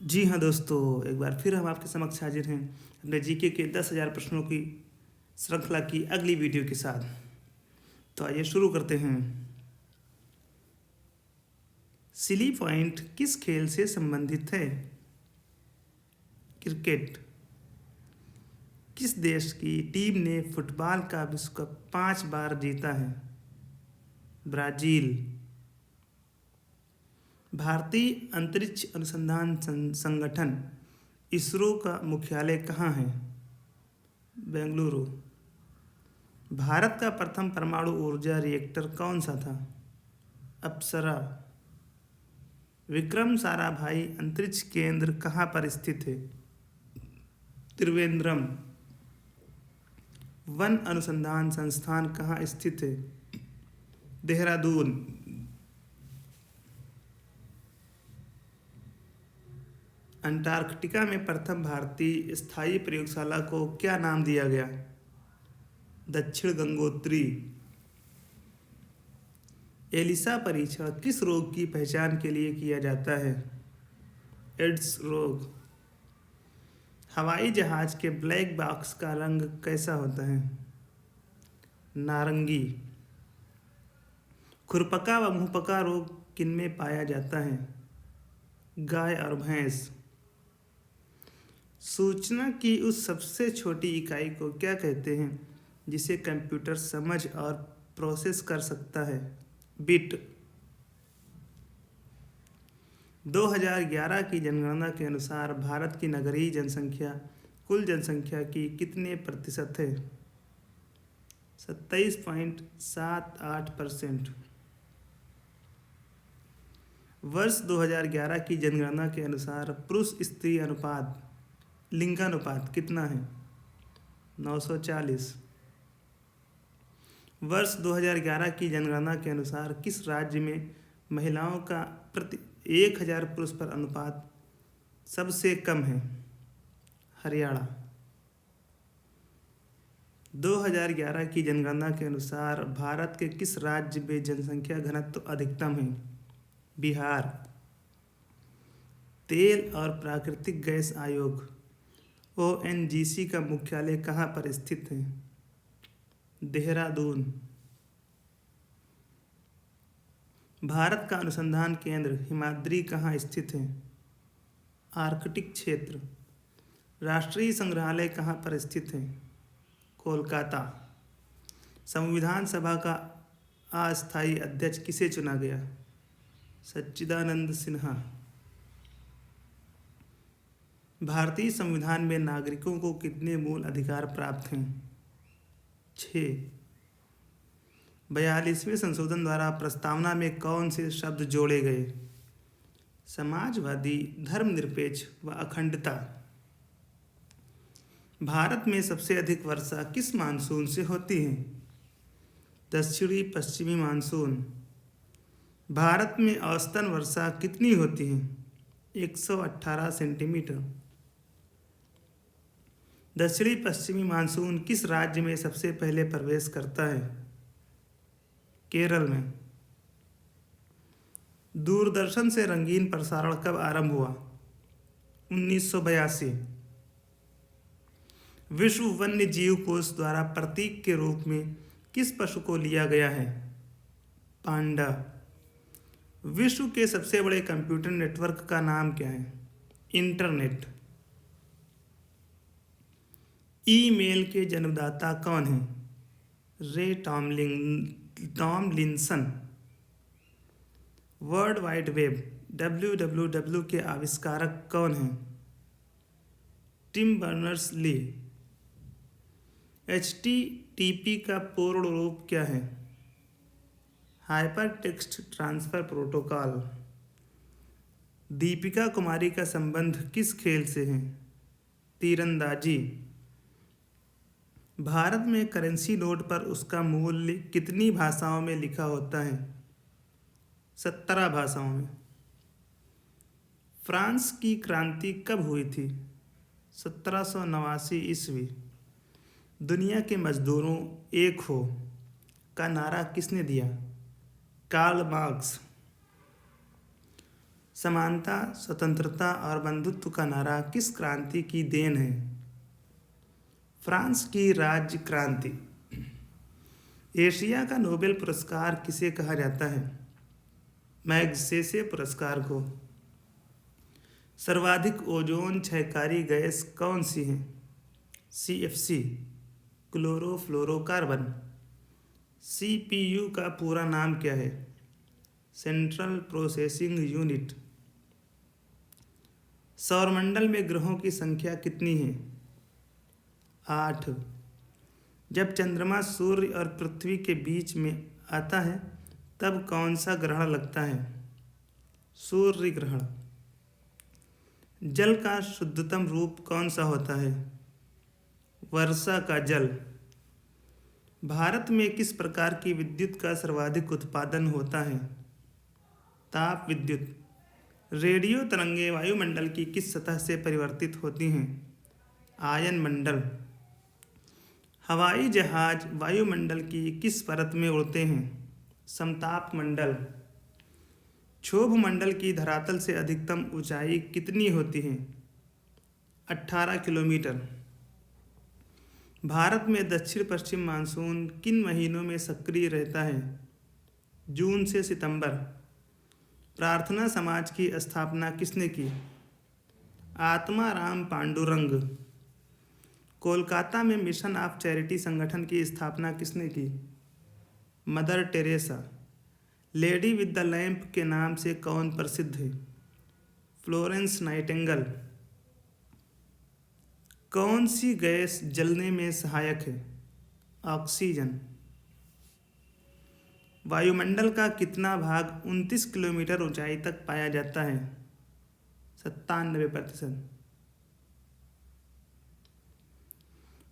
जी हाँ दोस्तों, एक बार फिर हम आपके समक्ष हाजिर हैं अपने जीके के 10,000 प्रश्नों की श्रृंखला की अगली वीडियो के साथ। तो आइए शुरू करते हैं। सिली पॉइंट किस खेल से संबंधित है? क्रिकेट। किस देश की टीम ने फुटबॉल का विश्व कप 5 बार जीता है? ब्राजील। भारतीय अंतरिक्ष अनुसंधान संगठन इसरो का मुख्यालय कहाँ है? बेंगलुरु। भारत का प्रथम परमाणु ऊर्जा रिएक्टर कौन सा था? अप्सरा। विक्रम साराभाई अंतरिक्ष केंद्र कहाँ पर स्थित है? त्रिवेंद्रम। वन अनुसंधान संस्थान कहाँ स्थित है? देहरादून। अंटार्कटिका में प्रथम भारतीय स्थायी प्रयोगशाला को क्या नाम दिया गया? दक्षिण गंगोत्री। एलिसा परीक्षण किस रोग की पहचान के लिए किया जाता है? एड्स रोग। हवाई जहाज के ब्लैक बॉक्स का रंग कैसा होता है? नारंगी। खुरपका व मुंहपका रोग किनमें पाया जाता है? गाय और भैंस। सूचना की उस सबसे छोटी इकाई को क्या कहते हैं जिसे कंप्यूटर समझ और प्रोसेस कर सकता है? बिट। 2011 की जनगणना के अनुसार भारत की नगरीय जनसंख्या कुल जनसंख्या की कितने प्रतिशत है? 27.78%। वर्ष 2011 की जनगणना के अनुसार पुरुष स्त्री अनुपात लिंगानुपात कितना है? 940। वर्ष 2011 की जनगणना के अनुसार किस राज्य में महिलाओं का प्रति 1000 पुरुष पर अनुपात सबसे कम है? हरियाणा। 2011 की जनगणना के अनुसार भारत के किस राज्य में जनसंख्या घनत्व अधिकतम है? बिहार। तेल और प्राकृतिक गैस आयोग ओएनजीसी का मुख्यालय कहाँ पर स्थित है? देहरादून। भारत का अनुसंधान केंद्र हिमाद्री कहाँ स्थित है? आर्कटिक क्षेत्र। राष्ट्रीय संग्रहालय कहाँ पर स्थित है? कोलकाता। संविधान सभा का अस्थायी अध्यक्ष किसे चुना गया? सच्चिदानंद सिन्हा। भारतीय संविधान में नागरिकों को कितने मूल अधिकार प्राप्त हैं? 6। 42वें संशोधन द्वारा प्रस्तावना में कौन से शब्द जोड़े गए? समाजवादी, धर्मनिरपेक्ष व अखंडता। भारत में सबसे अधिक वर्षा किस मानसून से होती है? दक्षिणी पश्चिमी मानसून। भारत में औसतन वर्षा कितनी होती है? 118 सेंटीमीटर। दक्षिणी पश्चिमी मानसून किस राज्य में सबसे पहले प्रवेश करता है? केरल में। दूरदर्शन से रंगीन प्रसारण कब आरंभ हुआ? 1982। विश्व वन्य जीव कोष द्वारा प्रतीक के रूप में किस पशु को लिया गया है? पांडा। विश्व के सबसे बड़े कंप्यूटर नेटवर्क का नाम क्या है? इंटरनेट। ईमेल के जन्मदाता कौन है? रे Tomlinson. World wide web WWW के आविष्कारक कौन हैं? Tim Berners Lee. HTTP का पूर्ण रूप क्या है? Hyper text transfer protocol. Deepika Kumari का संबंध किस खेल से है? तीरंदाजी। भारत में करेंसी नोट पर उसका मूल्य कितनी भाषाओं में लिखा होता है? 17 भाषाओं में। फ्रांस की क्रांति कब हुई थी? 1789 ईस्वी। दुनिया के मजदूरों एक हो का नारा किसने दिया? Karl Marx. समानता, स्वतंत्रता और बंधुत्व का नारा किस क्रांति की देन है? फ्रांस की राज्य क्रांति। एशिया का नोबेल पुरस्कार किसे कहा जाता है? मैग्सेसे पुरस्कार को। सर्वाधिक ओजोन क्षयकारी गैस कौन सी है? CFC, chlorofluorocarbon. CPU का पूरा नाम क्या है? Central processing unit. सौरमंडल में ग्रहों की संख्या कितनी है? 8। जब चंद्रमा सूर्य और पृथ्वी के बीच में आता है तब कौन सा ग्रहण लगता है? सूर्य ग्रहण। जल का शुद्धतम रूप कौन सा होता है? वर्षा का जल। भारत में किस प्रकार की विद्युत का सर्वाधिक उत्पादन होता है? ताप विद्युत। रेडियो तरंगें वायुमंडल की किस सतह से परिवर्तित होती हैं? आयन मंडल। हवाई जहाज वायुमंडल की किस परत में उड़ते हैं? समताप मंडल। क्षोभ मंडल की धरातल से अधिकतम ऊंचाई कितनी होती है? 18 किलोमीटर। भारत में दक्षिण पश्चिम मानसून किन महीनों में सक्रिय रहता है? जून से सितंबर। प्रार्थना समाज की स्थापना किसने की? आत्माराम पांडुरंग। कोलकाता में मिशन ऑफ चैरिटी संगठन की स्थापना किसने की? Mother Teresa. Lady with the lamp के नाम से कौन प्रसिद्ध है? Florence Nightingale. कौन सी गैस जलने में सहायक है? ऑक्सीजन। वायुमंडल का कितना भाग 29 किलोमीटर ऊंचाई तक पाया जाता है? 97%।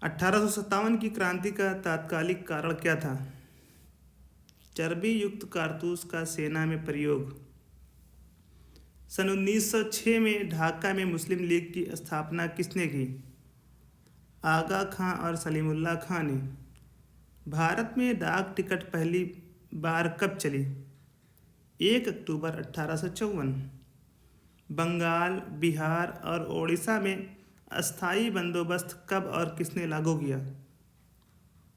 1857 की क्रांति का तात्कालिक कारण क्या था? चर्बी युक्त कारतूस का सेना में प्रयोग। सन 1906 में ढाका में मुस्लिम लीग की स्थापना किसने की? आगा खां और सलीमुल्लाह खां ने। भारत में डाक टिकट पहली बार कब चली? 1 अक्टूबर 1854। बंगाल, बिहार और ओडिशा में अस्थाई बंदोबस्त कब और किसने लागू किया?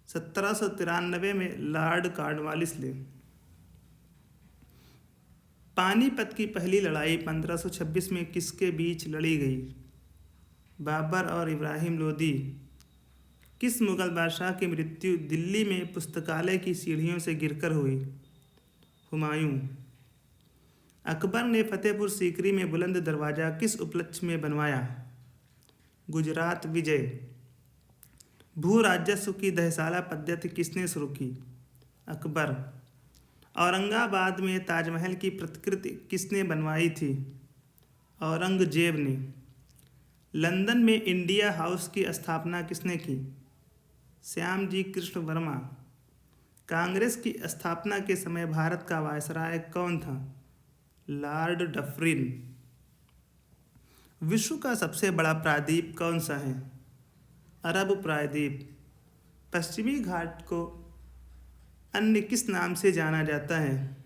1793 में लॉर्ड कॉर्नवालिस ने। पानीपत की पहली लड़ाई 1526 में किसके बीच लड़ी गई? बाबर और इब्राहिम लोदी। किस मुगल बादशाह की मृत्यु दिल्ली में पुस्तकालय की सीढ़ियों से गिरकर हुई? हुमायूं। अकबर ने फतेहपुर सीकरी में बुलंद दरवाज़ा किस उपलक्ष्य में बनवाया? गुजरात विजय। भू राजस्व की दहसाला पद्धति किसने शुरू की? अकबर। औरंगाबाद में ताजमहल की प्रतिकृति किसने बनवाई थी? औरंगजेब ने। लंदन में इंडिया हाउस की स्थापना किसने की? श्यामजी कृष्ण वर्मा। कांग्रेस की स्थापना के समय भारत का वायसराय कौन था? Lord Dufferin. विश्व का सबसे बड़ा प्रायद्वीप कौन सा है? अरब प्रायद्वीप। पश्चिमी घाट को अन्य किस नाम से जाना जाता है?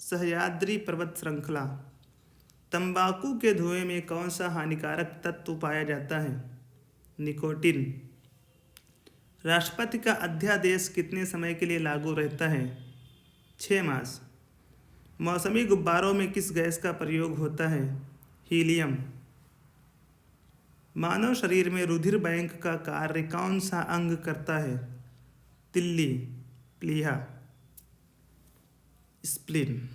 सह्याद्री पर्वत श्रृंखला। तंबाकू के धुएं में कौन सा हानिकारक तत्व पाया जाता है? निकोटिन। राष्ट्रपति का अध्यादेश कितने समय के लिए लागू रहता है? 6 मास। मौसमी गुब्बारों में किस गैस का प्रयोग होता है? हीलियम। मानव शरीर में रुधिर बैंक का कार्य कौन सा अंग करता है? तिल्ली, प्लीहा, स्प्लीन।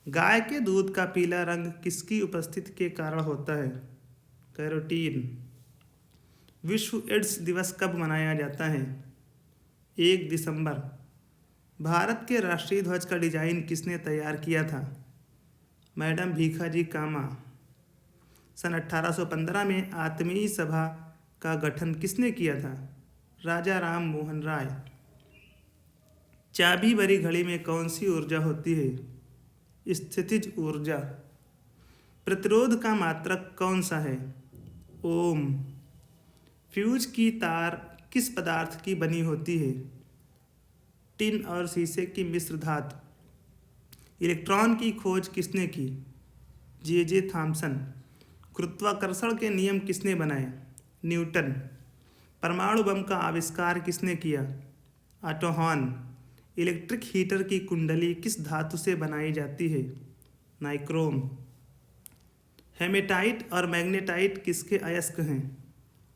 गाय के दूध का पीला रंग किसकी उपस्थिति के कारण होता है? कैरोटीन। विश्व एड्स दिवस कब मनाया जाता है? 1 दिसंबर। भारत के राष्ट्रीय ध्वज का डिजाइन किसने तैयार किया था? मैडम भीखाजी कामा। सन 1815 में आत्मीय सभा का गठन किसने किया था? राजा राम मोहन राय। चाबी भरी घड़ी में कौन सी ऊर्जा होती है? स्थितिज ऊर्जा। प्रतिरोध का मात्रक कौन सा है? ओम। फ्यूज की तार किस पदार्थ की बनी होती है? टिन और शीशे की मिश्र धातु। इलेक्ट्रॉन की खोज किसने की? J Thomson. गुरुत्वाकर्षण के नियम किसने बनाए? न्यूटन। परमाणु बम का आविष्कार किसने किया? Auto horn. इलेक्ट्रिक हीटर की कुंडली किस धातु से बनाई जाती है? नाइक्रोम। हेमेटाइट और मैग्नेटाइट किसके अयस्क हैं?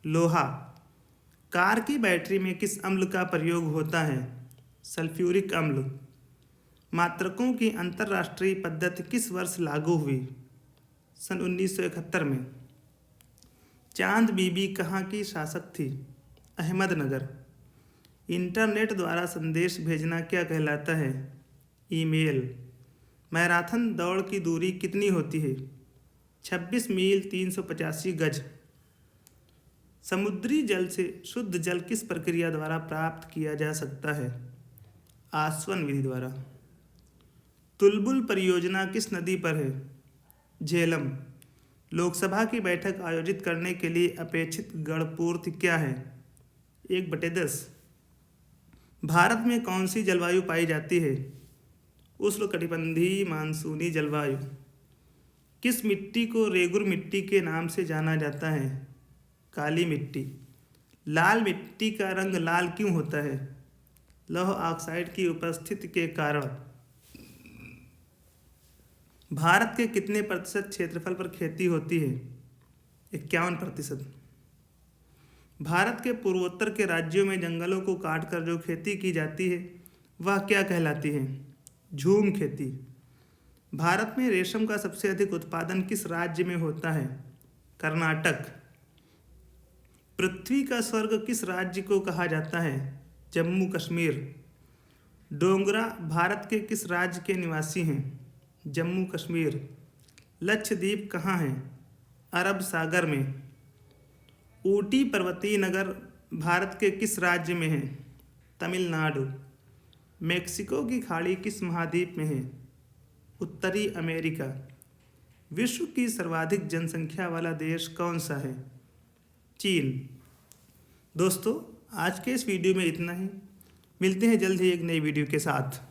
लोहा। कार की बैटरी में किस अम्ल का प्रयोग होता है? सल्फ्यूरिक अम्ल। मात्रकों की अंतर्राष्ट्रीय पद्धति किस वर्ष लागू हुई? सन 1971 में। चांद बीबी कहाँ की शासक थी? अहमदनगर। इंटरनेट द्वारा संदेश भेजना क्या कहलाता है? ईमेल। मैराथन दौड़ की दूरी कितनी होती है? 26 मील 385 गज। समुद्री जल से शुद्ध जल किस प्रक्रिया द्वारा प्राप्त किया जा सकता है? आसवन विधि द्वारा। तुलबुल परियोजना किस नदी पर है? झेलम। लोकसभा की बैठक आयोजित करने के लिए अपेक्षित गणपूर्ति क्या है? 1/10। भारत में कौन सी जलवायु पाई जाती है? उष्णकटिबंधीय मानसूनी जलवायु। किस मिट्टी को रेगुर मिट्टी के नाम से जाना जाता है? काली मिट्टी। लाल मिट्टी का रंग लाल क्यों होता है? लौह ऑक्साइड की उपस्थिति के कारण। भारत के कितने प्रतिशत क्षेत्रफल पर खेती होती है? 51%। भारत के पूर्वोत्तर के राज्यों में जंगलों को काटकर जो खेती की जाती है वह क्या कहलाती है? झूम खेती। भारत में रेशम का सबसे अधिक उत्पादन किस राज्य में होता है? कर्नाटक। पृथ्वी का स्वर्ग किस राज्य को कहा जाता है? जम्मू कश्मीर। डोगरा भारत के किस राज्य के निवासी हैं? जम्मू कश्मीर। लक्षद्वीप कहाँ है? अरब सागर में। ऊटी पर्वतीय नगर भारत के किस राज्य में है? तमिलनाडु। मेक्सिको की खाड़ी किस महाद्वीप में है? उत्तरी अमेरिका। विश्व की सर्वाधिक जनसंख्या वाला देश कौन सा है? चीन। दोस्तों, आज के इस वीडियो में इतना ही। मिलते हैं जल्द ही एक नई वीडियो के साथ।